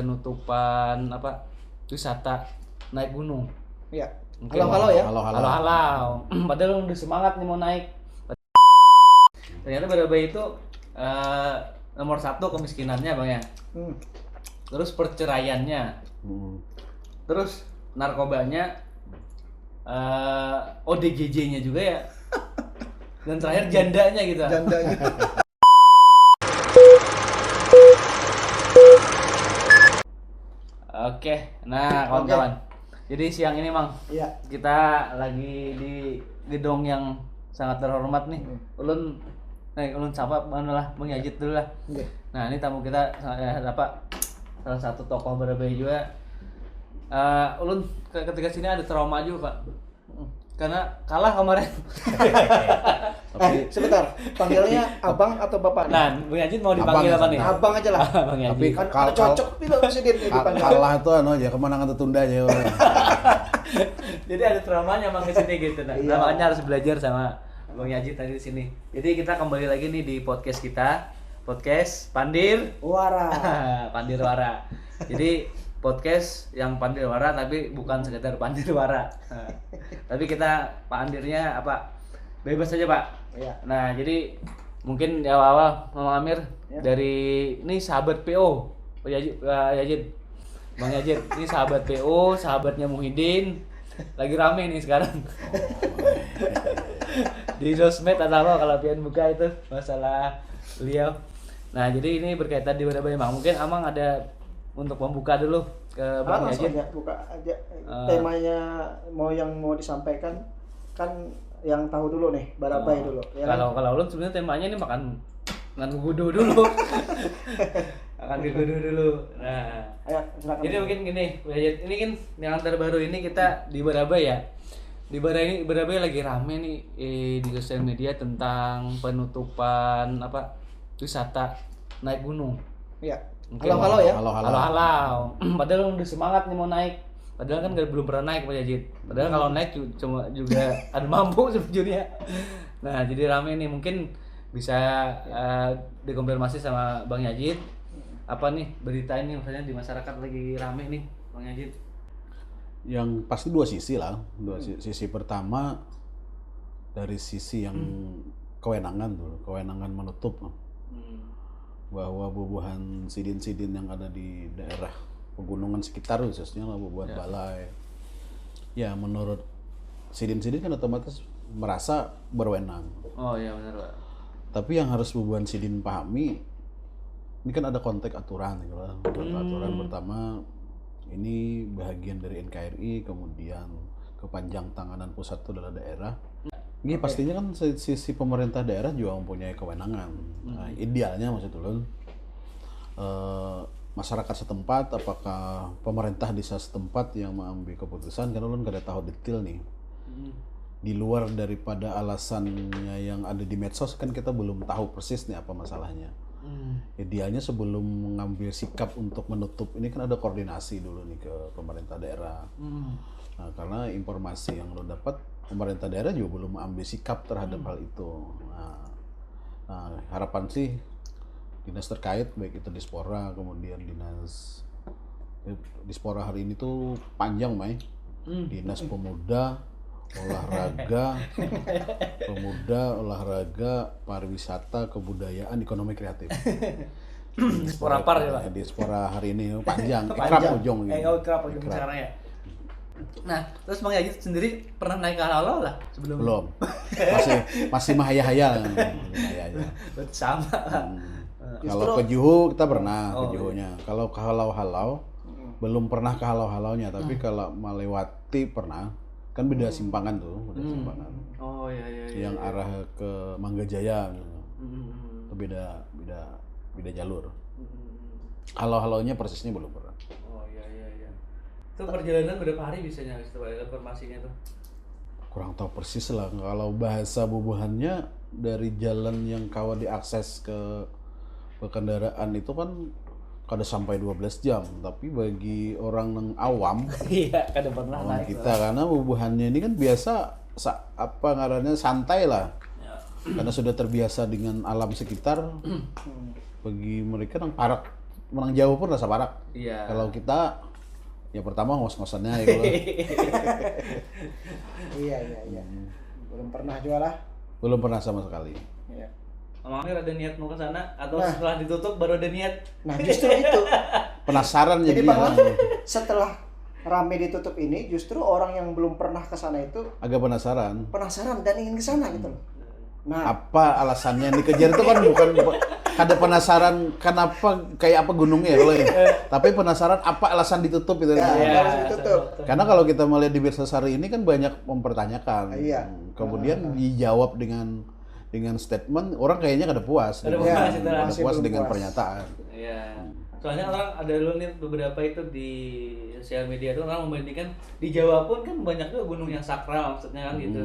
penutupan wisata naik gunung. Iya. Mungkin Halo ya. Halo. Padahal udah semangat nih mau naik. Ternyata Barabai itu nomor 1 kemiskinannya bang ya. Terus perceraiannya. Terus narkobanya, ODGJ-nya juga ya. Dan terakhir jandanya gitu. Jandanya. Oke, nah kawan-kawan. Jadi siang ini Mang, Iya. kita lagi di gedung yang sangat terhormat nih. Ulun sapa mana lah, Bang Yajid dulu lah. Oke. Nah ini tamu kita salah satu tokoh Barabai juga. Ulun ketika sini ada trauma juga Pak, karena kalah kemarin. Sebentar, panggilnya abang atau bapak? Nah, Bang Yajid mau dipanggil apa nih? Abang aja lah. Bang Yajid. Tapi Kan ada cocok pilih presiden dipanggil. kalah itu aja kemenangan tertunda aja. Jadi ada traumanya Bang di sini gitu. Nah, Iya. makanya harus belajar sama Bang Yajid tadi di sini. Jadi kita kembali lagi nih di podcast kita, podcast Pandir Wara. Pandirwara. Jadi podcast yang Pandirwara tapi bukan sekedar Pandirwara. Nah, tapi kita pandirnya bebas saja Pak. Iya. Nah jadi mungkin di awal-awal Mama Amir Ya. dari ini sahabat PO Yajid, Bang Yajid ini sahabat PO, sahabatnya Muhyiddin, lagi rame nih sekarang. Di sosmed atau apa kalau pian buka itu masalah beliau. Nah jadi ini berkaitan di Barabai Mang. Mungkin Amang ada untuk membuka dulu ke Bang Langsung Yajid. aja buka aja temanya mau disampaikan kan yang tahu dulu nih Barabai dulu. Ya kan? Kalau ulun sebenarnya temanya ini makan gudu dulu. Makan gudu dulu. Nah, Ayo silakan. jadi mungkin gini, Bang Yajid, ini kan yang terbaru ini kita di Barabai ya. Di Barabai lagi rame nih di sosial media tentang penutupan wisata naik gunung. Iya. Mungkin Halo ya. Halo. Padahal udah semangat nih mau naik. Padahal kan belum pernah naik Pak Yajid. Padahal kalau naik cuma juga ada mampu sejujurnya. Nah, jadi rame nih, mungkin bisa dikonfirmasi sama Bang Yajid. Apa nih berita ini misalnya di masyarakat lagi rame nih, Bang Yajid? Yang pasti dua sisi lah. Sisi pertama dari sisi yang kewenangan dulu, kewenangan menutup bahwa bubuhan sidin-sidin yang ada di daerah pegunungan sekitar khususnya lah bubuhan Balai. Ya menurut sidin-sidin kan otomatis merasa berwenang. Oh iya benar Pak. Tapi yang harus bubuhan sidin pahami, ini kan ada konteks aturan gitu lah. Aturan pertama ini bahagian dari NKRI, kemudian kepanjang tanganan pusat itu adalah daerah. Ini pastinya kan sisi pemerintah daerah juga mempunyai kewenangan. Nah, idealnya maksud ulun masyarakat setempat, apakah pemerintah desa setempat yang mengambil keputusan, karena ulun kada tahu detail nih. Di luar daripada alasannya yang ada di medsos kan kita belum tahu persis nih apa masalahnya. Idealnya sebelum mengambil sikap untuk menutup ini kan ada koordinasi dulu nih ke pemerintah daerah. Nah, karena informasi yang lo dapat pemerintah daerah juga belum mengambil sikap terhadap hal itu. Nah, harapan sih dinas terkait baik itu Dispora kemudian dinas Dispora hari ini tuh panjang Mai. Dinas pemuda, olahraga, pariwisata, kebudayaan, ekonomi kreatif. Dispora par ya Pak. Dispora hari ini panjang, ikrap ujung gitu. Ikrap ujung sekarang ya. Nah, terus Bang Yajid sendiri pernah naik ke halo lah sebelumnya? Belum. Masih mahayal. Sama. Kalau ke Juhu kita pernah ke Juhunya. Kalau ke halau-halau belum pernah ke halau-halaunya, tapi kalau melewati pernah. Kan beda simpangan tuh, simpangan. Oh iya. Yang arah ke Manggajaya gitu. Itu beda jalur. Halau-halaunya persisnya belum pernah. Oh iya. Itu perjalanan berapa hari biasanya setelah informasinya tuh? Kurang tahu persis lah. Kalau bahasa bubuhannya dari jalan yang kawan diakses ke kendaraan itu kan kada sampai 12 jam, tapi bagi orang yang awam Iya, kada pernah awam naik. kita karena bubuhannya ini kan biasa ngarannya santai lah. Karena sudah terbiasa dengan alam sekitar. Bagi mereka yang parak menang jauh pun rasa barak. Iya. Kalau kita ya pertama ngos-ngosannya ya kalau Iya. Belum pernah jualah. belum pernah sama sekali. Iya. Mang Amir ada niat mau ke sana atau setelah ditutup baru ada niat? Nah, justru itu. Penasaran Jadi jadi Bang Lam, setelah rame ditutup ini, justru orang yang belum pernah ke sana itu agak penasaran. penasaran dan ingin ke sana gitu loh. Nah, Apa alasannya yang dikejar itu kan bukan ada penasaran kenapa kayak apa gunungnya kalau ya. Tapi penasaran apa alasan ditutup itu. harus ditutup. Karena kalau kita melihat di Birsasari ini kan banyak mempertanyakan. Iya. Kemudian dijawab dengan statement orang kayaknya kada puas. Ada gitu. puas, Kada itu masih puas belum dengan puas. pernyataan. Iya. Soalnya orang ada dulu nih beberapa itu di sosial media tuh orang membandingkan di Jawa pun kan banyak tuh gunung yang sakral maksudnya kan gitu.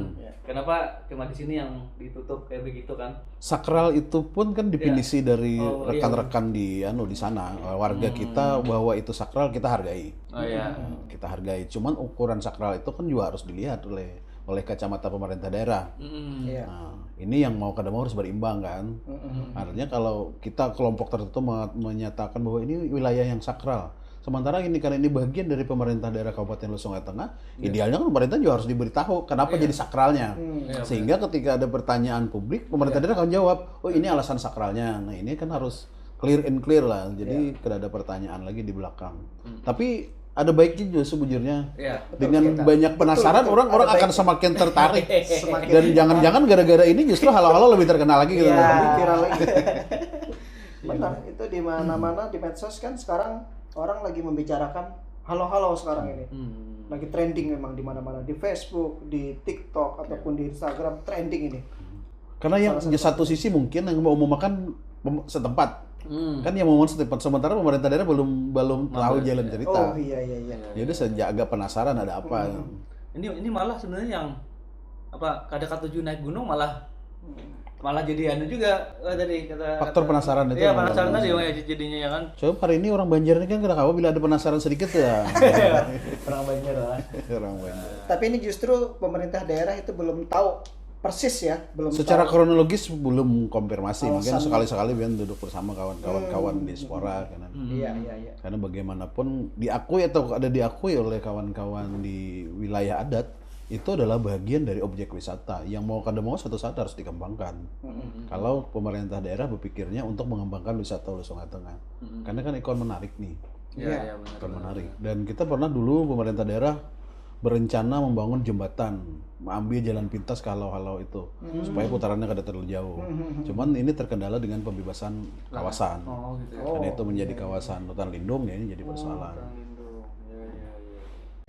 Kenapa cuma di sini yang ditutup kayak begitu kan? Sakral itu pun kan definisi dari Oh, iya. rekan-rekan di sana warga kita bahwa itu sakral kita hargai. Oh iya. Kita hargai. Cuman ukuran sakral itu kan juga harus dilihat oleh kacamata pemerintah daerah. Iya. Nah, ini yang mau kada mau harus berimbang kan. Artinya kalau kita kelompok tertentu menyatakan bahwa ini wilayah yang sakral, sementara ini karena ini bagian dari pemerintah daerah Kabupaten Lu Sungai Tengah, idealnya kan pemerintah juga harus diberitahu kenapa jadi sakralnya. Sehingga ketika ada pertanyaan publik, pemerintah daerah akan jawab, oh ini alasan sakralnya. Nah ini kan harus clear and clear lah. Jadi tidak ada pertanyaan lagi di belakang. Tapi ada baiknya juga sebujurnya. Iya. Dengan banyak penasaran orang-orang akan semakin tertarik. Semakin Dan jangan-jangan gara-gara ini justru halo-halo lebih terkenal lagi gitu. Iya, lebih viral lagi. Benar, itu di mana-mana di medsos kan sekarang orang lagi membicarakan halo-halo sekarang ini. Lagi trending memang di mana-mana, di Facebook, di TikTok ataupun di Instagram trending ini. Karena yang di satu sisi mungkin yang mau makan setempat. Kan yang mau setempat, sementara pemerintah daerah belum tahu jalan cerita. Oh iya. Jadi sejak agak penasaran ada apa. Ini malah sebenarnya yang apa kada ketujuh naik gunung malah jadi anu juga tadi kata Faktor penasaran itu. Iya, penasaran tadi ya jadinya ya kan. Coba hari ini orang Banjar ini kan kenapa bila ada penasaran sedikit ya. Orang Banjar lah. Orang Banjar. Tapi ini justru pemerintah daerah itu belum tahu persis ya, belum Secara tahu. kronologis belum konfirmasi. Mungkin Alasan. sekali-sekali biar duduk bersama kawan-kawan di Spora kan. Iya. Karena bagaimanapun diakui atau ada diakui oleh kawan-kawan di wilayah adat itu adalah bagian dari objek wisata yang mau kada mau suatu saat harus dikembangkan. Kalau pemerintah daerah berpikirnya untuk mengembangkan wisata Hulu Sungai Tengah, karena kan ikon menarik nih, Iya, benar. ikon menarik. Dan kita pernah dulu pemerintah daerah berencana membangun jembatan, mengambil jalan pintas ke halau-halau itu supaya putarannya kada terlalu jauh. Cuman ini terkendala dengan pembebasan kawasan. Oh gitu. Dan itu menjadi kawasan hutan lindung ya, ini jadi persoalan.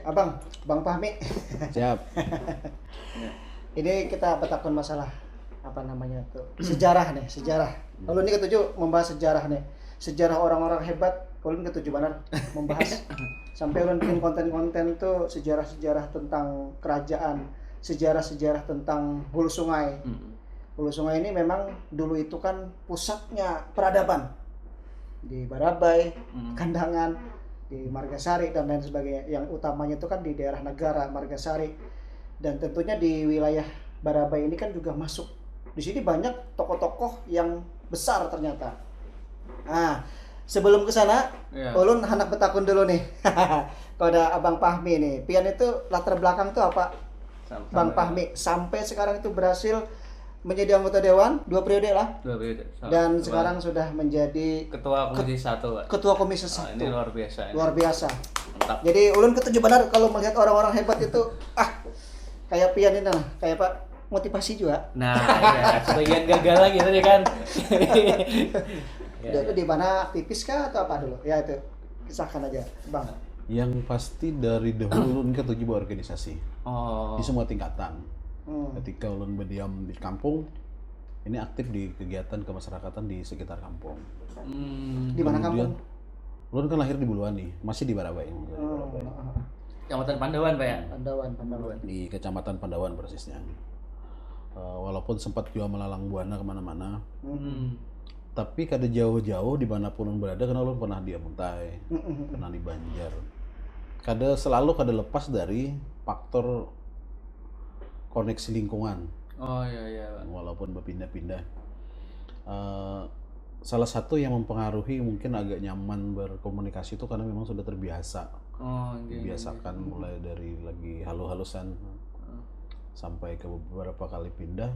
Abang, Bang Fahmi. Siap. Ini kita bertakon masalah apa namanya tuh sejarah nih, sejarah. Lalu ini ketujuh membahas sejarah nih, sejarah orang-orang hebat. Ulun ketujuh benar membahas sampai ulun bikin konten-konten tuh sejarah-sejarah tentang kerajaan, sejarah-sejarah tentang hulu sungai. Hulu sungai ini memang dulu itu kan pusatnya peradaban di Barabai, Kandangan, di Margasari dan lain sebagainya. Yang utamanya itu kan di daerah Negara, Margasari, dan tentunya di wilayah Barabai ini kan juga masuk. Di sini banyak tokoh-tokoh yang besar ternyata. Nah, sebelum ke sana, ulun hendak bertakun dulu nih. Kepada Abang Fahmi nih. Pian itu latar belakang tuh apa? Bang Fahmi sampai sekarang itu berhasil menjadi anggota dewan 2 periode lah. 2 periode. Dan sekarang sudah menjadi Ketua Komisi 1, Pak. Ketua Komisi 1. Ini luar biasa. Luar biasa. Mantap. Jadi ulun ketujuh benar kalau melihat orang-orang hebat itu kayak Pian ini nah, kayak Pak motivasi juga. Nah, ya, sebagian gagal lagi tadi kan. Dia itu di mana aktivis kah atau apa dulu? Ya itu kisahkan aja, Bang. Yang pasti dari dahulu ulun ketujuh berorganisasi Oh. di semua tingkatan. Ketika ulun berdiam di kampung, ini aktif di kegiatan kemasyarakatan di sekitar kampung. Di mana kampung? Ulun kan lahir di Buluani, masih di Barabai. Kecamatan Pandawan, Pak ya? Pandawan. Di Kecamatan Pandawan persisnya. Walaupun sempat juga melalang buana kemana-mana, tapi kada jauh-jauh dimanapun ulun berada, karena ulun pernah di Amuntai, pernah di Banjar. Selalu kada lepas dari faktor koneksi lingkungan. Oh iya. Walaupun berpindah-pindah. salah satu yang mempengaruhi mungkin agak nyaman berkomunikasi itu karena memang sudah terbiasa. Oh, iya. Dibiasakan mulai dari lagi halu-halusan sampai ke beberapa kali pindah,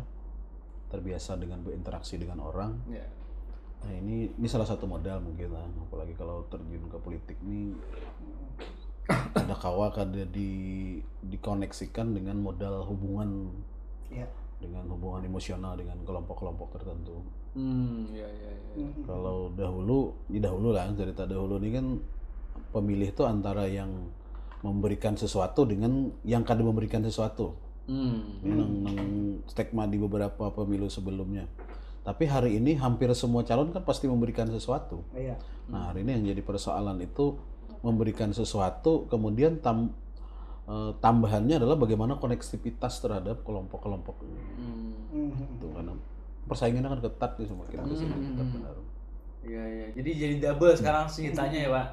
terbiasa dengan berinteraksi dengan orang. Iya. Nah ini salah satu modal mungkin lah, apalagi kalau terjun ke politik nih ada kawah kada dikoneksikan dengan modal hubungan, Iya. dengan hubungan emosional dengan kelompok-kelompok tertentu. Iya. Kalau dahulu lah, cerita dahulu ini kan pemilih itu antara yang memberikan sesuatu dengan yang kada memberikan sesuatu. Ini nang stigma di beberapa pemilu sebelumnya. Tapi hari ini hampir semua calon kan pasti memberikan sesuatu. Iya. Nah hari ini yang jadi persoalan itu memberikan sesuatu, kemudian tambahannya adalah bagaimana koneksivitas terhadap kelompok-kelompok itu, karena persaingannya kan ketat nih, semakin kesini ketat benar. Iya. Jadi double sekarang senjatanya ya, Pak.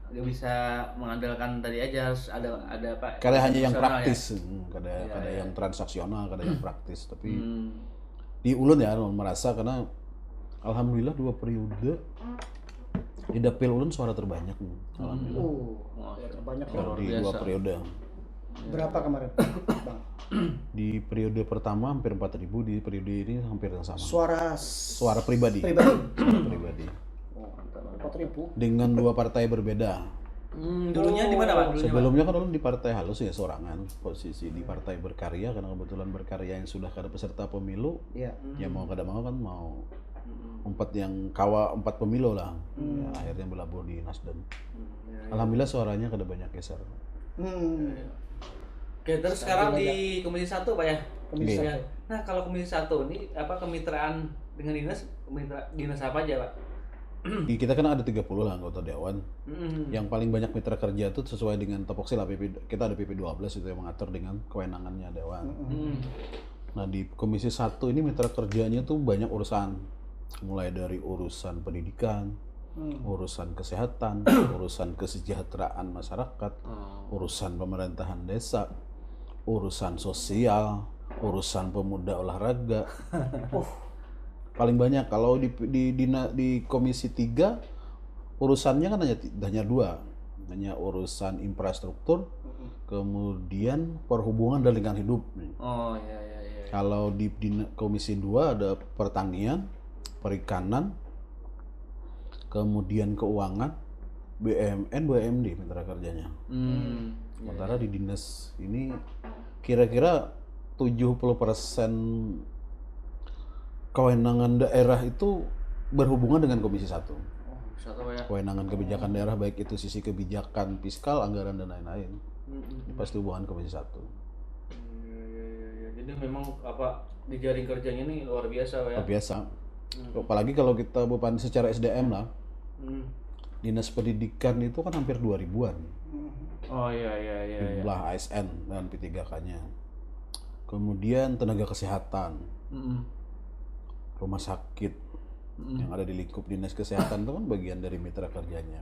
Gak bisa mengandalkan tadi aja, harus ada apa? Kada hanya yang emosional praktis, kada yang transaksional, kada yang praktis, tapi di Ulun ya merasa karena alhamdulillah 2 periode di dapil Ulun suara terbanyak nih. Alhamdulillah. Ya, terbanyak ya. Di 2 periode. Berapa kemarin, Bang? Di periode pertama hampir 4.000, di periode ini hampir yang sama. Suara pribadi. Suara pribadi. Oh, 4.000. Dengan 2 partai berbeda. Dulunya di mana, Pak? Sebelumnya kan Ulun di partai halus ya, sorangan posisi di partai berkarya, karena kebetulan berkarya yang sudah kada peserta pemilu. Iya. Ya mau kada mau kan mau empat pemilu lah. Ya, akhirnya berlabuh di Nasdem. Alhamdulillah suaranya kada banyak geser. Oke, terus sekarang di Komisi 1, Pak ya? Komisi Ya. 1. Nah, kalau Komisi 1 ini apa kemitraan dengan dinas apa aja, Pak? Kita kan ada 30 lah anggota dewan. Yang paling banyak mitra kerja itu sesuai dengan topoksi lah, kita ada PP12 itu yang mengatur dengan kewenangannya dewan. Nah di Komisi 1 ini mitra kerjanya tuh banyak urusan, mulai dari urusan pendidikan, urusan kesehatan, urusan kesejahteraan masyarakat, urusan pemerintahan desa, urusan sosial, urusan pemuda olahraga. Paling banyak kalau di Komisi 3 urusannya kan hanya 2, hanya urusan infrastruktur, kemudian perhubungan dan lingkungan hidup. Oh iya. Kalau di Komisi 2 ada pertanian, perikanan, kemudian keuangan, BUMN, BUMD mitra kerjanya. Sementara di dinas ini kira-kira 70% kewenangan daerah itu berhubungan dengan Komisi 1. Kewenangan kebijakan daerah baik itu sisi kebijakan fiskal, anggaran dan lain-lain. Pasti hubungan Komisi 1. Jadi memang apa di jaring kerjanya ini luar biasa ya. Luar biasa. Apalagi kalau kita beban secara SDM lah. Dinas pendidikan itu kan hampir 2.000-an. Oh iya. Jumlah ASN dan P3K-nya. Kemudian tenaga kesehatan. Rumah sakit yang ada di lingkup dinas kesehatan itu kan bagian dari mitra kerjanya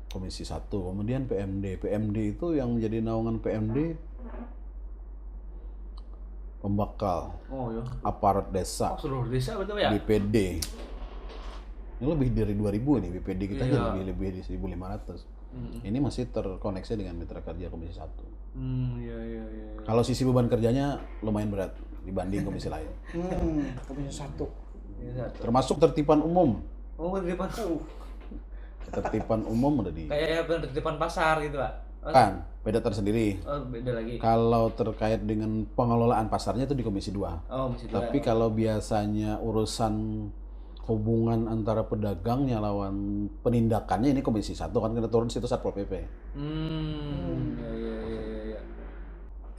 Komisi 1. Kemudian PMD itu yang menjadi naungan PMD pembakal, aparat desa, seluruh desa betul ya? BPD. Ini lebih dari 2.000 nih, BPD kita aja lebih dari 1.500. Ini masih terkoneksi dengan mitra kerja Komisi 1. Iya. Kalau sisi beban kerjanya lumayan berat dibanding komisi lain. Komisi 1. Termasuk tertiban umum. Oh, tertiban. Ketertiban umum udah di Kayak tertiban pasar gitu, Pak. kan beda tersendiri. Oh, beda lagi. Kalau terkait dengan pengelolaan pasarnya itu di Komisi 2. Oh, Komisi 2. Tapi kalau biasanya urusan hubungan antara pedagangnya lawan penindakannya ini Komisi 1 kan kena turun situ Satpol PP. Iya.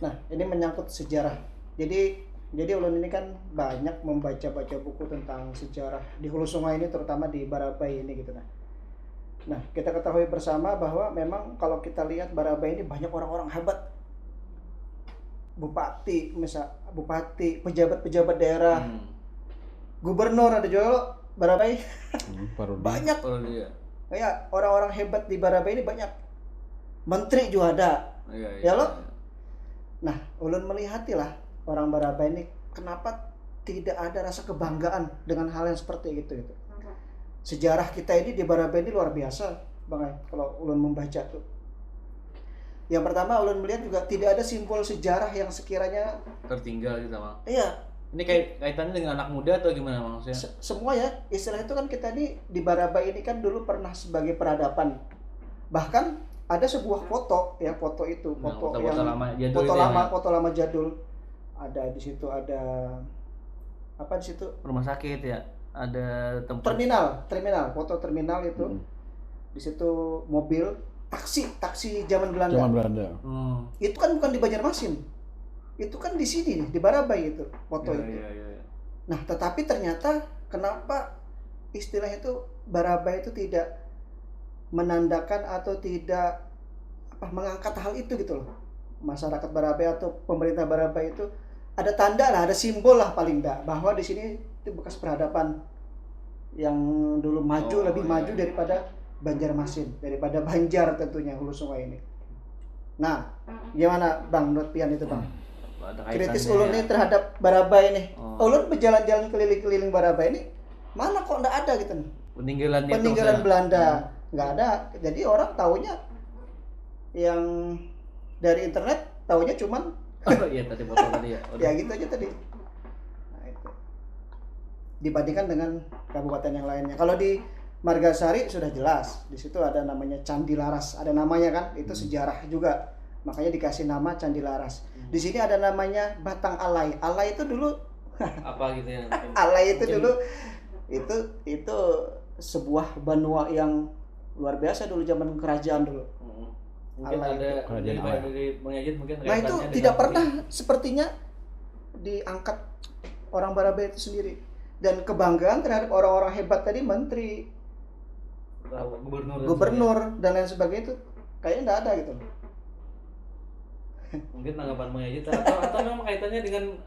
Nah, ini menyangkut sejarah. Jadi ulun ini kan banyak membaca-baca buku tentang sejarah di Hulu Sungai ini, terutama di Barabai ini gitu. Nah, kita ketahui bersama bahwa memang kalau kita lihat Barabai ini banyak orang-orang hebat. Bupati, pejabat-pejabat daerah, gubernur ada juga Barabai. Banyak. Ya, orang-orang hebat di Barabai ini banyak. Menteri juga ada. Iya. Ya lo. Nah, ulun melihatilah orang Barabai ini kenapa tidak ada rasa kebanggaan dengan hal yang seperti itu gitu. Sejarah kita ini di Barabai ini luar biasa, Bang Ai, kalau ulun membaca tuh. Yang pertama ulun melihat juga tidak ada simbol sejarah yang sekiranya Tertinggal gitu Bang. iya, Ini kaitannya dengan anak muda atau gimana Bang maksudnya? semua ya, istilah itu kan kita di Barabai ini kan dulu pernah sebagai peradaban. Bahkan ada sebuah foto ya, foto itu, Nah, foto foto-foto yang lama jadul foto itu ya, lama, Bang? foto lama jadul. Ada di situ ada apa di situ? Rumah sakit ya, ada tempat Terminal, foto terminal itu. Di situ mobil, taksi zaman Belanda. Zaman Belanda. Itu kan bukan di Banjarmasin. Itu kan di sini nih, di Barabai itu foto Iya, itu. iya. Nah, tetapi ternyata kenapa istilah itu Barabai itu tidak menandakan atau tidak mengangkat hal itu gitu loh. Masyarakat Barabai atau pemerintah Barabai itu ada tanda lah, ada simbol lah paling enggak bahwa di sini itu bekas peradaban yang dulu maju, lebih maju daripada Banjarmasin, daripada Banjar tentunya hulu sungai ini. Nah, gimana Bang menurut Pian itu Bang? Ada Kritis kaitannya ulun ya. nih terhadap Barabai nih. Oh. Ulun berjalan-jalan keliling-keliling Barabai ini, mana kok enggak ada gitu nih. Peninggalannya itu Peninggalan maksudnya. Belanda nggak ada. Jadi orang taunya yang dari internet taunya cuman Oh iya tadi foto tadi ya. ya gitu aja tadi. Nah, itu. Dibandingkan dengan kabupaten yang lainnya. Kalau di Margasari sudah jelas. Di situ ada namanya Candi Laras, ada namanya kan? Itu sejarah juga. Makanya dikasih nama Candi Laras. Di sini ada namanya Batang Alai. Alai itu dulu Apa gitu ya? Alai itu Mungkin- dulu itu sebuah benua yang luar biasa dulu zaman kerajaan dulu. Mungkin Alay ada Kerajaan Alay. dari Bang Yajid mungkin Nah itu kaitannya tidak dengan pernah sepertinya diangkat orang Barabai itu sendiri. Dan kebanggaan terhadap orang-orang hebat tadi, menteri, gubernur dan lain sebagainya itu kayaknya nggak ada gitu. Mungkin tanggapan Bang Yajid atau memang kaitannya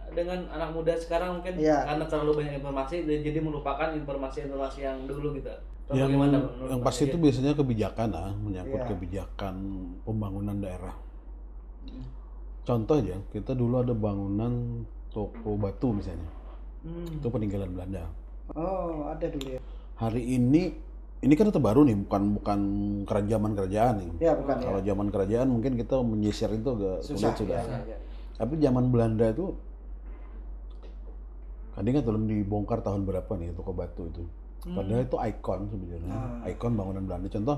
dengan anak muda sekarang mungkin Iya. karena terlalu banyak informasi dan jadi melupakan informasi-informasi yang dulu gitu. Atau Yang, bagaimana, menurut yang Bang pasti Yajid? itu biasanya kebijakan lah, menyangkut Iya. kebijakan pembangunan daerah. Contoh aja, kita dulu ada bangunan toko batu misalnya, itu peninggalan Belanda. Oh ada dulu ya. Hari ini kan terbaru nih, bukan kerajaan nih. Ya bukan ya. Kalau zaman kerajaan mungkin kita menyisir itu agak sulit sudah. Ya. Tapi zaman Belanda itu, kan ingat belum dibongkar tahun berapa nih toko batu itu. Padahal itu ikon sebenarnya, ikon bangunan Belanda. Contoh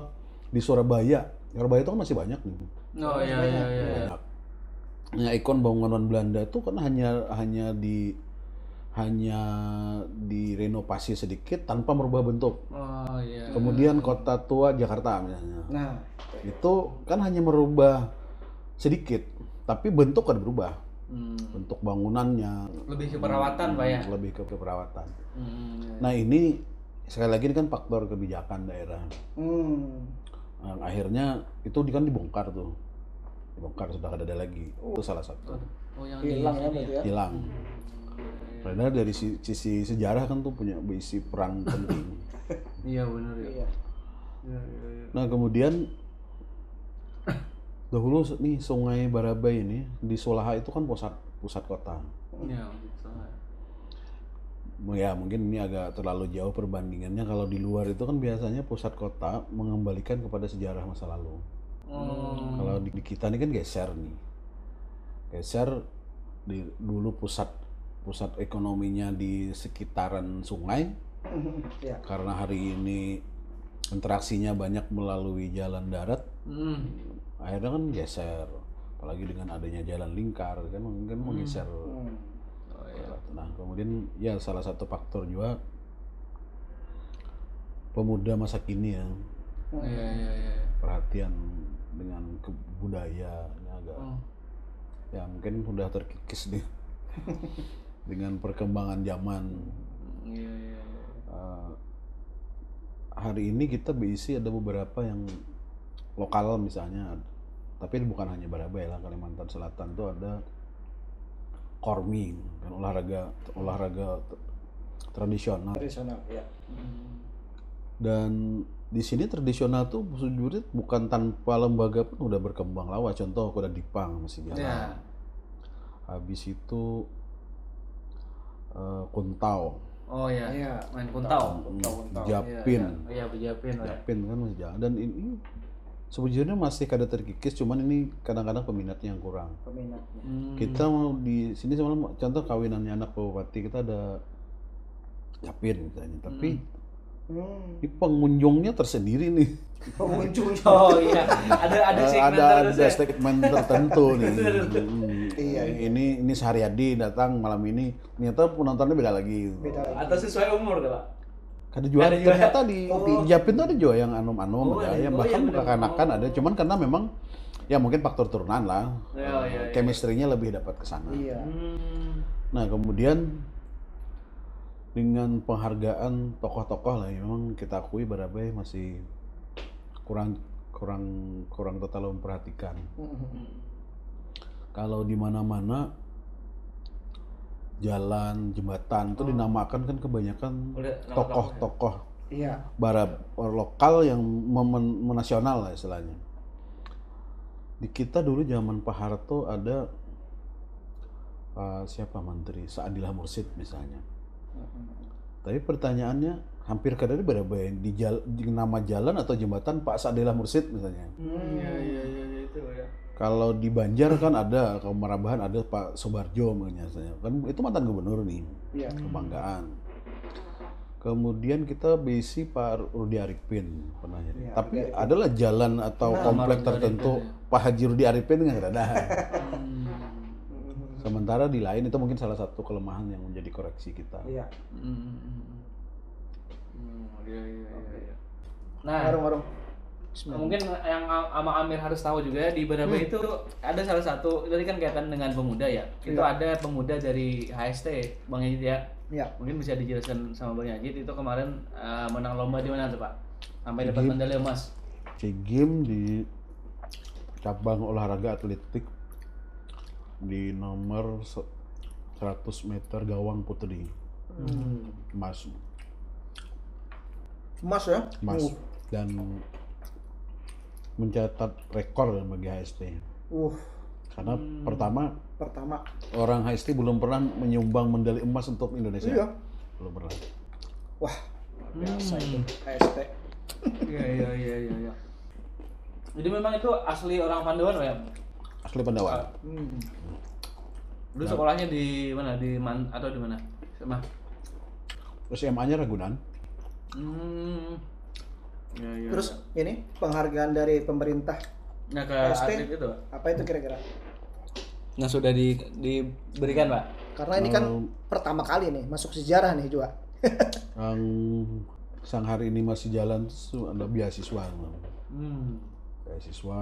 di Surabaya itu kan masih banyak nih. Oh iya iya iya. Banyak. Nah, ikon bangunan Belanda itu kan hanya direnovasi sedikit tanpa merubah bentuk. Oh iya. Kemudian Kota Tua Jakarta misalnya. Nah Itu kan hanya merubah sedikit, tapi bentuk kan berubah. Bentuk bangunannya Lebih ke perawatan Pak ya. lebih ke perawatan. Iya. Nah, ini sekali lagi ini kan faktor kebijakan daerah. Nah, akhirnya itu kan dibongkar tuh. Dibongkar sudah tidak ada lagi. Itu salah satu. Oh yang hilang ya di berarti ya. Hilang. Karena dari sisi sejarah kan tuh punya berisi peran penting. Iya benar ya. Iya. Iya iya. Nah, kemudian dahulu nih Sungai Barabai ini di Solaha itu kan pusat kota. Iya gitu. Ya mungkin ini agak terlalu jauh perbandingannya. Kalau di luar itu kan biasanya pusat kota mengembalikan kepada sejarah masa lalu. Kalau di kita ini kan geser nih. Geser dulu pusat ekonominya di sekitaran sungai. Ya. Karena hari ini interaksinya banyak melalui jalan darat. Akhirnya kan geser. Apalagi dengan adanya jalan lingkar kan mungkin menggeser. Nah, kemudian ya salah satu faktor juga pemuda masa kini ya. Iya. Perhatian dengan budayanya agak ya mungkin udah terkikis nih dengan perkembangan zaman. Iya. Hari ini kita berisi ada beberapa yang lokal misalnya, tapi bukan hanya Barabai lah, Kalimantan Selatan tuh ada Kormi, kan olahraga tradisional. Ya. Dan di sini tradisional tuh sejujurnya bukan tanpa lembaga pun udah berkembang lawas. Contoh Kuda Dipang masih jalan. Ya. Habis itu Kuntau, Oh iya, Iya. main kuntau. Japin. Iya, Japin. Oh, ya. Japin kan masih jalan. Dan ini sejujurnya masih kada terkikis, cuman ini kadang-kadang peminatnya yang kurang. Peminatnya. Kita mau di sini semalam contoh kawinannya anak bupati, kita ada Japin misalnya, tapi ini pengunjungnya tersendiri nih. Pengunjungnya. Oh iya, ada segmen tertentu ya? segmen tertentu nih. Iya. Ini Saharyadi datang malam ini, ternyata penontonnya beda lagi. Beda lagi. Atau sesuai umur tuh, Pak? Ada juga Ada juga. ternyata di Japin tuh ada juga yang anom-anom, Oh, ada iya. yang Oh, bahkan iya, bener. kekanakan ada, cuman karena memang ya mungkin faktor turunan lah. Iya. Chemistry-nya lebih dapat ke sana. Iya. Nah, kemudian dengan penghargaan tokoh-tokoh lah, ya, memang kita akui Barabai masih kurang total memperhatikan. Kalau di mana-mana jalan, jembatan itu dinamakan kan kebanyakan Udah, nama tokoh-tokoh Iya. lokal yang menasional lah istilahnya. Di kita dulu zaman Pak Harto ada siapa menteri, Saadilah Mursyid misalnya. Tapi pertanyaannya hampir kada ada Barabai di nama jalan atau jembatan Pak Saadilah Mursyid misalnya. Iya itu ya. Kalau di Banjar kan ada, kalau Marabahan ada Pak Sobarjo misalnya. Kan itu mantan gubernur nih. Iya. Kebanggaan. Kemudian kita bisi Pak Rudi Arifin pernah jadi. Iya, Tapi Rudi Arifin. adalah jalan atau komplek Rudi tertentu Pak Haji Rudi Arifin nggak ada. Sementara di lain itu mungkin salah satu kelemahan yang menjadi koreksi kita. Iya. Iya. Nah, Warung-warung. mungkin yang Ama Amir harus tahu juga di Barabai itu ada salah satu, tadi kan kaitan dengan pemuda ya. Itu ada pemuda dari HST, Bang Yajid ya. Iya. Mungkin bisa dijelaskan sama Bang Yajid, itu kemarin menang lomba di mana tuh Pak? Sampai dapat medali emas. SEA Games di cabang olahraga atletik di nomor 100 meter gawang putri. Emas. Emas ya? Emas. Dan mencatat rekor bagi HST. Karena Pertama. orang HST belum pernah menyumbang medali emas untuk Indonesia. Iya. Belum pernah. Wah, biasa itu AST. Iya. Jadi memang itu asli orang Pandawan ya? Asli Pandawan. Dulu sekolahnya di mana? Atau di mana? Sama. SMA-nya Ragunan. Iya. Terus ini penghargaan dari pemerintah Nah ke ST? atlet itu Pak? apa itu kira-kira? Nah sudah diberikan Pak? Karena ini kan pertama kali nih masuk sejarah nih juga. Yang sang hari ini masih jalan ada beasiswa. Beasiswa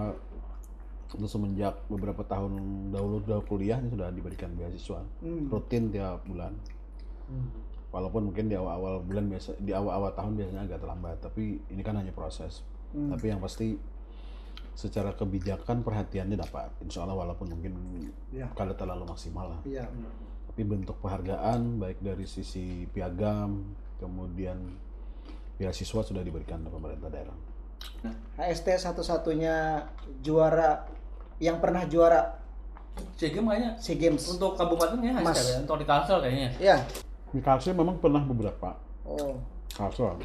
itu semenjak beberapa tahun dahulu sudah kuliah ini sudah diberikan beasiswa rutin tiap bulan. Walaupun mungkin di awal-awal bulan di awal-awal tahun biasanya agak terlambat, tapi ini kan hanya proses. Tapi yang pasti secara kebijakan perhatiannya dapat, insya Allah, walaupun mungkin kada terlalu maksimal lah. Iya. Tapi bentuk penghargaan baik dari sisi piagam, kemudian beasiswa sudah diberikan oleh pemerintah daerah. HST satu-satunya juara yang pernah juara SEA Games kayaknya SEA Games. untuk kabupatennya Mas. ya? Untuk di Kalsel kayaknya. Iya. Di Kalsel memang pernah beberapa. Oh. Kalsel.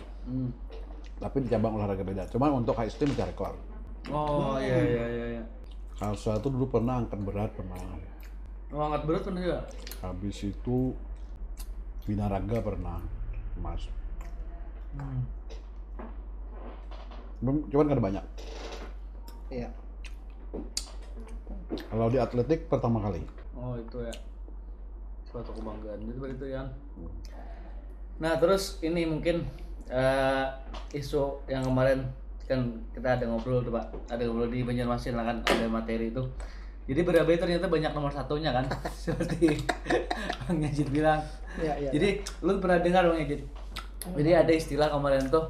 Tapi di cabang olahraga beda. Cuma untuk HST mencari rekor. Oh iya. Kalsel itu dulu pernah angkat berat pernah. Oh, angkat berat pernah juga. Habis itu binaraga pernah emas. Cuman kada banyak. Iya. Kalau di atletik pertama kali. Oh itu ya. Suatu kebanggaan itu ya. Nah terus ini mungkin isu yang kemarin kan kita ada ngobrol tuh Pak, ada ngobrol di Banjarmasin lah kan, ada materi itu. Jadi Barabai ternyata banyak nomor satunya kan, seperti Bang Yajid bilang. Iya. Jadi lu pernah dengar Bang Yajid? Jadi ada istilah kemarin tuh,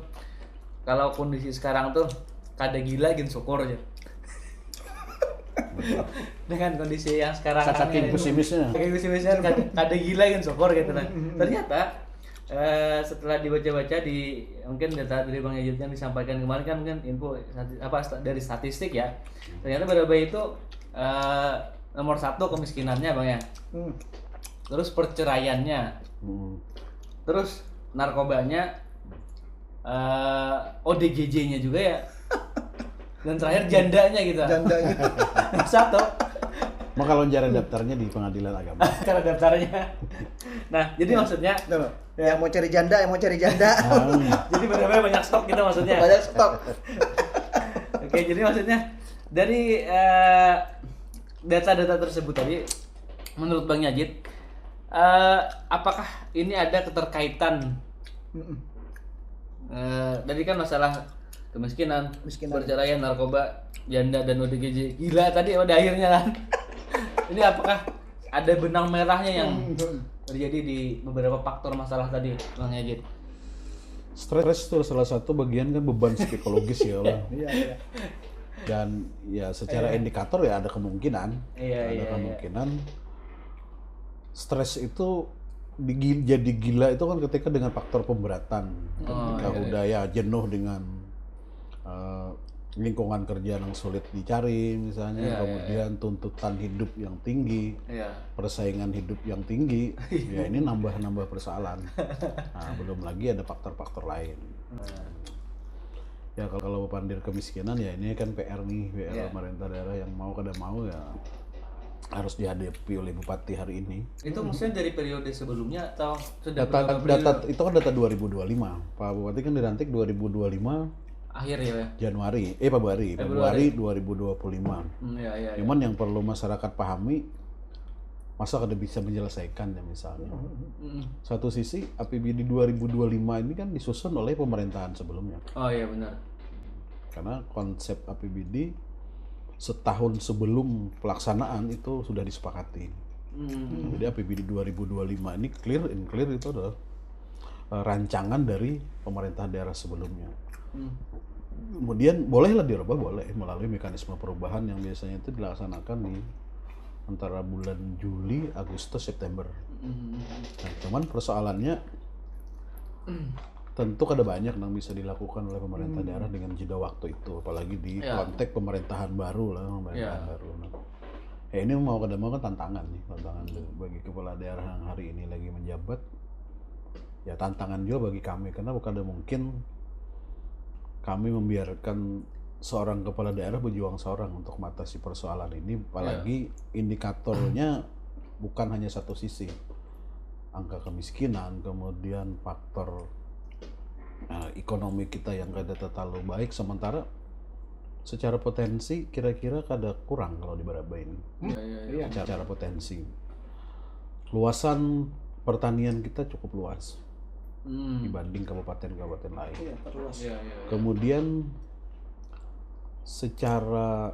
kalau kondisi sekarang tuh kada gila gin syukur aja. Dengan kondisi yang sekarang Saking pesimisnya. kada gila kan syukur gitu kan. Ternyata setelah dibaca-baca di mungkin data dari Bang Yajid yang disampaikan kemarin kan mungkin info dari statistik ya. Ternyata Barabai itu nomor 1 kemiskinannya Bang ya. Terus perceraiannya Terus narkobanya ODGJ-nya juga ya. Dan terakhir jandanya gitu. Jandanya. Satu. Maka lonjaran daftarnya di pengadilan agama. Cara daftarnya. Nah, jadi maksudnya Tuh, yang mau cari janda, yang mau cari janda. jadi benar-benar banyak stok kita maksudnya. Banyak stok. Oke, jadi maksudnya dari data-data tersebut tadi, menurut Bang Yajid, apakah ini ada keterkaitan? Tadi kan masalah kemiskinan, perceraian, narkoba, janda dan ODGJ. Gila tadi pada akhirnya kan. Ini apakah ada benang merahnya yang terjadi di beberapa faktor masalah tadi, Bang Yajid? Stres itu salah satu bagian kan beban psikologis ya Allah. Iya. Dan ya secara indikator ya ada kemungkinan. Iya. Kemungkinan stres itu jadi gila itu kan ketika dengan faktor pemberatan. Ketika udah ya jenuh dengan lingkungan kerja yang sulit dicari misalnya, kemudian tuntutan hidup yang tinggi, persaingan hidup yang tinggi, ya ini nambah persoalan. Nah, belum lagi ada faktor-faktor lain. Ya kalau pandir kemiskinan ya ini kan PR nih, PR pemerintah daerah yang mau kada mau ya harus dihadapi oleh bupati hari ini. Itu maksudnya dari periode sebelumnya atau sudah Data itu kan data 2025. Pak Bupati kan dilantik 2025 akhir ya? Februari 2025. Iya. Cuman yang perlu masyarakat pahami, masa kada bisa menyelesaikan ya misalnya. Satu sisi APBD 2025 ini kan disusun oleh pemerintahan sebelumnya. Oh iya benar. Karena konsep APBD setahun sebelum pelaksanaan itu sudah disepakati. Jadi APBD 2025 ini clear itu adalah rancangan dari pemerintah daerah sebelumnya. Kemudian bolehlah dirubah, boleh melalui mekanisme perubahan yang biasanya itu dilaksanakan di antara bulan Juli, Agustus, September. Nah, cuman persoalannya tentu ada banyak yang bisa dilakukan oleh pemerintah daerah dengan jeda waktu itu, apalagi di konteks pemerintahan baru lah, baru. Nah, ini mau kada mau kan tantangan bagi kepala daerah yang hari ini lagi menjabat. Ya tantangan juga bagi kami karena bukan ada mungkin kami membiarkan seorang kepala daerah berjuang seorang untuk mengatasi persoalan ini, apalagi indikatornya bukan hanya satu sisi, angka kemiskinan, kemudian faktor ekonomi kita yang kada terlalu baik, sementara secara potensi kira-kira kada kurang kalau di Baraba ini. Secara potensi, luasan pertanian kita cukup luas. Dibanding kabupaten-kabupaten lain. Kemudian secara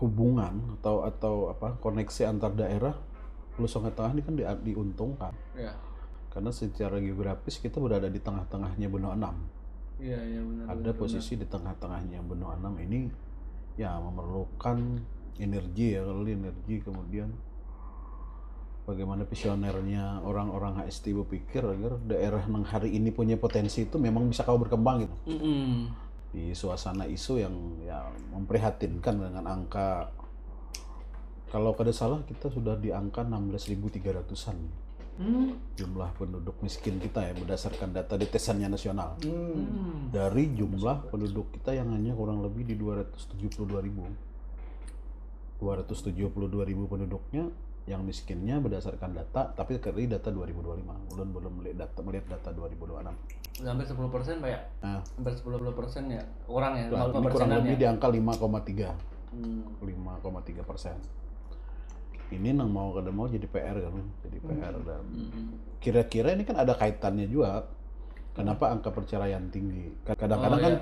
hubungan atau koneksi antar daerah, Hulu Sungai Tengah ini kan diuntungkan. Karena secara geografis kita berada di tengah-tengahnya benua 6. Benar. Ada posisi di tengah-tengahnya benua 6 ini ya memerlukan energi kemudian bagaimana visionernya orang-orang HST berpikir agar daerah yang hari ini punya potensi itu memang bisa kau berkembang gitu. Di suasana isu yang ya memprihatinkan dengan angka, kalau kada salah kita sudah di angka 16.300-an jumlah penduduk miskin kita ya berdasarkan data Detesannya Nasional. Dari jumlah penduduk kita yang hanya kurang lebih di 272.000 penduduknya yang miskinnya berdasarkan data, tapi dari data 2025, belum melihat data 2026. Hampir 10% Pak ya? Hampir 10% ya orang ya? Ini kurang lebih di angka 5,3%. 5,3%. Ini yang mau kada mau jadi PR kan, jadi PR. Dan kira-kira ini kan ada kaitannya juga. Kenapa angka perceraian tinggi? Kadang-kadang kan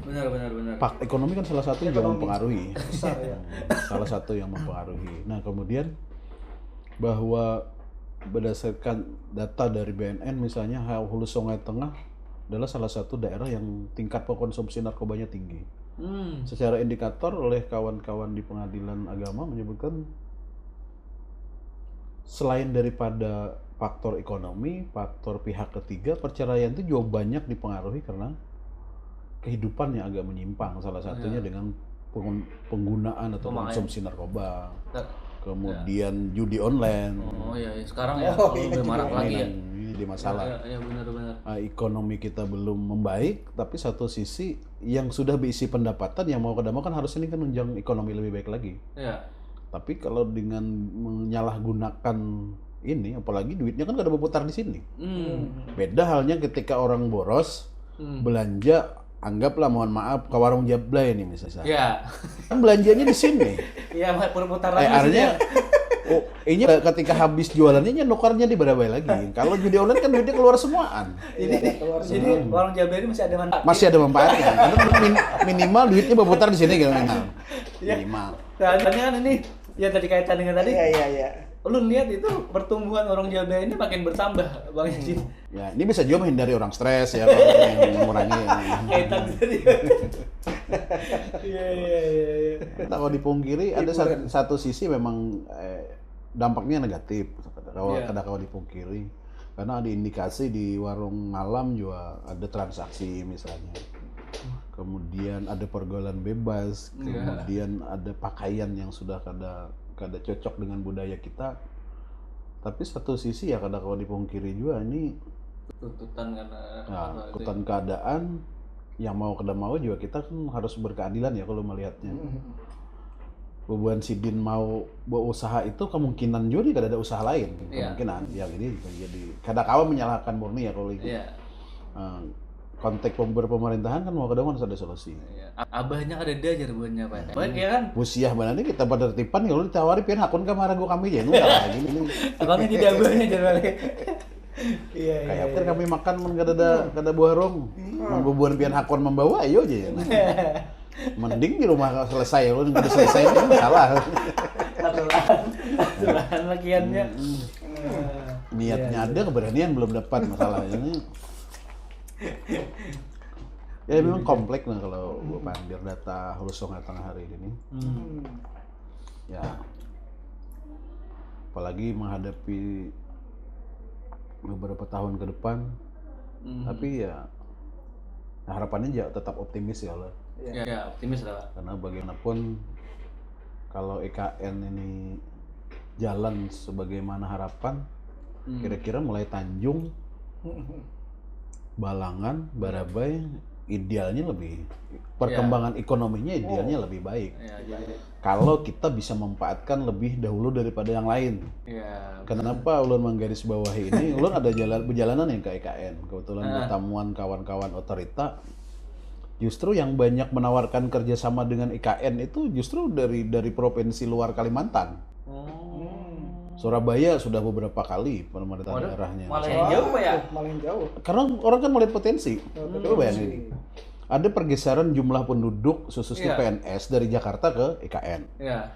benar. Pak ekonomi kan salah satu yang mempengaruhi. Salah satu yang mempengaruhi. Nah, kemudian bahwa berdasarkan data dari BNN misalnya Hulu Sungai Tengah adalah salah satu daerah yang tingkat konsumsi narkobanya tinggi. Secara indikator oleh kawan-kawan di pengadilan agama menyebutkan selain daripada faktor ekonomi, faktor pihak ketiga, perceraian itu juga banyak dipengaruhi karena kehidupan yang agak menyimpang, salah satunya dengan penggunaan atau konsumsi narkoba. kemudian judi online. Oh iya, sekarang ya Oh, lebih iya, marak lagi ya. Ini jadi masalah. Iya benar-benar. Ekonomi kita belum membaik, tapi satu sisi yang sudah berisi pendapatan yang mau kedamaian kan harusnya ini kan menunjang ekonomi lebih baik lagi. Iya. Tapi kalau dengan menyalahgunakan ini, apalagi duitnya kan gak ada berputar di sini. Beda halnya ketika orang boros belanja, anggaplah mohon maaf ke warung Jablay ini misalnya. Iya. Kan belanjanya di sini. Iya, putar lagi Artinya ini ketika habis jualannya nukarnya di Barabai lagi. Kalau judi online kan duitnya keluar semuaan. Jadi warung Jablay ini masih ada manfaat. Masih ada manfaatnya. Karena minimal duitnya berputar di sini gitu minimal. Soalnya kan ini ya tadi kaitan dengan tadi. Iya. Lu lihat itu pertumbuhan orang Jablay ini makin bertambah, Bang Yajid. Ya, ini bisa juga menghindari orang stres ya, kalau mengurangi. Kaitan tadi. Iya. Kalau dipungkiri ada satu sisi memang dampaknya negatif kalau dipungkiri. Karena ada indikasi di warung malam juga ada transaksi misalnya. Kemudian ada pergaulan bebas, kemudian ada pakaian yang sudah kada cocok dengan budaya kita. Tapi satu sisi ya kalau dipungkiri juga ini tuntutan tuntutan keadaan yang mau kada mau juga kita kan harus berkeadilan ya kalau melihatnya. Bubuan Sidin mau berusaha itu kemungkinan juga kada ada usaha lain kemungkinan yang ini jadi kada kawa menyalahkan murni ya kalau itu. Konteks berpemerintahan kan mau kada harus ada solusi. Abahnya kada diajar buatnya Pak. Baik ya kan? Busiah mana nih kita pada tertipan kalau ditawari pian akun kamar gua kami aja enggak lagi ini. Abangnya jadi abahnya jadi balik. Iya. Kayak apa kami makan mun kada buah rong. Bubuan pian akun membawa ayo aja. Mending di rumah selesai lu udah selesai kan salah. Aturan lakiannya. Niatnya ada keberanian belum dapat masalahnya. Ya memang kompleks lah kalau gua pandir data Hulu Sungai Tengah hari ini. Ya. Apalagi menghadapi beberapa tahun ke depan. Tapi ya harapannya ya tetap optimis ya Allah. Ya, optimis lah. Karena bagaimanapun kalau EKN ini jalan sebagaimana harapan, kira-kira mulai Tanjung, Balangan, Barabai, idealnya lebih perkembangan ekonominya idealnya lebih baik. Kalau kita bisa memanfaatkan lebih dahulu daripada yang lain. Kenapa ulun menggarisbawahi ini? Ulun ada perjalanan yang ke EKN. Kebetulan pertemuan kawan-kawan otorita. Justru yang banyak menawarkan kerjasama dengan IKN itu justru dari provinsi luar Kalimantan. Surabaya sudah beberapa kali pemerintah daerahnya. Malah yang jauh Pak ya? Malah yang jauh. Karena orang kan melihat potensi. Coba bayangin ini. Ada pergeseran jumlah penduduk khususnya PNS dari Jakarta ke IKN.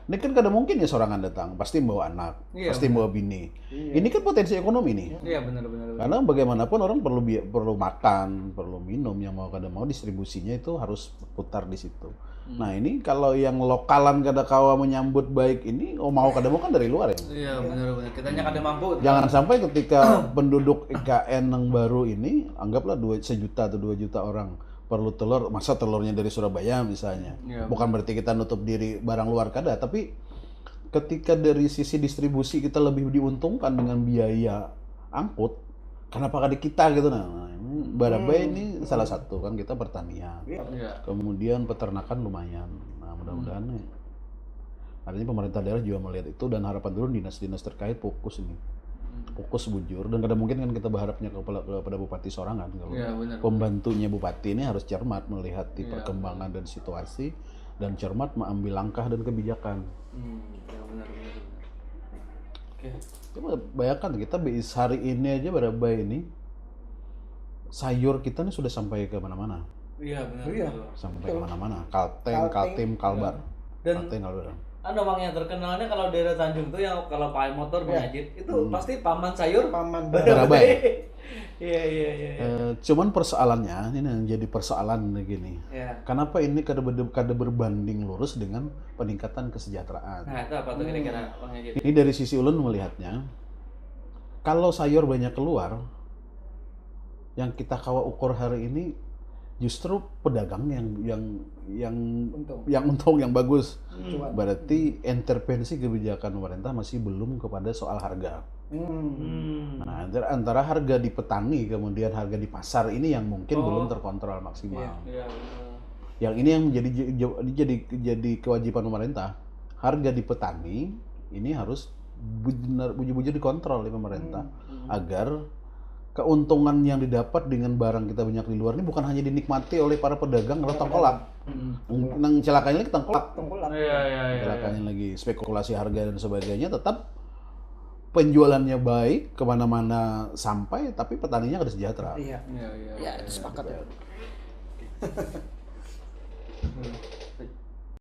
Ini kan kada mungkin ya sorangan datang, pasti bawa anak, pasti bawa bini. Ini kan potensi ekonomi nih. Iya benar. Karena bagaimanapun orang perlu makan, perlu minum, yang mau kada mau distribusinya itu harus putar di situ. Nah ini kalau yang lokalan kada kawa menyambut baik ini, mau kada mau kan dari luar ya. Iya benar. Kitanya kada mampu. Jangan sampai ketika penduduk IKN yang baru ini, anggaplah 1 juta atau 2 juta orang perlu telur, masa telurnya dari Surabaya misalnya. Bukan berarti kita nutup diri barang luar kada, tapi ketika dari sisi distribusi kita lebih diuntungkan dengan biaya angkut, kenapa kada kita gitu nah. Barabai ini salah satu kan kita pertanian. Kemudian peternakan lumayan. Nah, mudah-mudahan nih. Artinya pemerintah daerah juga melihat itu dan harapan dulu dinas-dinas terkait fokus ini. Fokus bujur dan kadang mungkin kan kita berharapnya kepada Bupati Sorangan kalau pembantunya Bupati ini harus cermat melihat perkembangan dan situasi dan cermat mengambil langkah dan kebijakan. Benar. Coba bayangkan kita hari ini aja Barabai ini sayur kita ini sudah sampai ke mana-mana. Iya benar. Sampai ke mana-mana. Kaltim, Kalbar. Kalteng, Kalbar. Bang yang terkenalnya kalau daerah Tanjung tuh yang kalau pakai motor Bangajit itu pasti paman sayur Paman Barabai. Iya. Cuman persoalannya ini yang jadi persoalan begini. Kenapa ini kada berbanding lurus dengan peningkatan kesejahteraan? Nah, itu apa tuh kira-kira Bangajit? Ini dari sisi ulun melihatnya, kalau sayur banyak keluar, yang kita kawa ukur hari ini justru pedagang yang Untung. yang bagus. Cuan. Berarti intervensi kebijakan pemerintah masih belum kepada soal harga. Nah, antara harga di petani kemudian harga di pasar ini yang mungkin belum terkontrol maksimal. Iya. Yang ini yang jadi kewajiban pemerintah. Harga di petani ini harus bujur-bujur dikontrol oleh pemerintah agar keuntungan yang didapat dengan barang kita banyak di luar ini bukan hanya dinikmati oleh para pedagang atau tengkolak. Nang celakanya lagi tengkolak. Iya. Celakanya lagi spekulasi harga dan sebagainya, tetap penjualannya baik kemana-mana sampai, tapi petaninya nggak sejahtera. Iya. Iya. Ya, itu sepakat ya.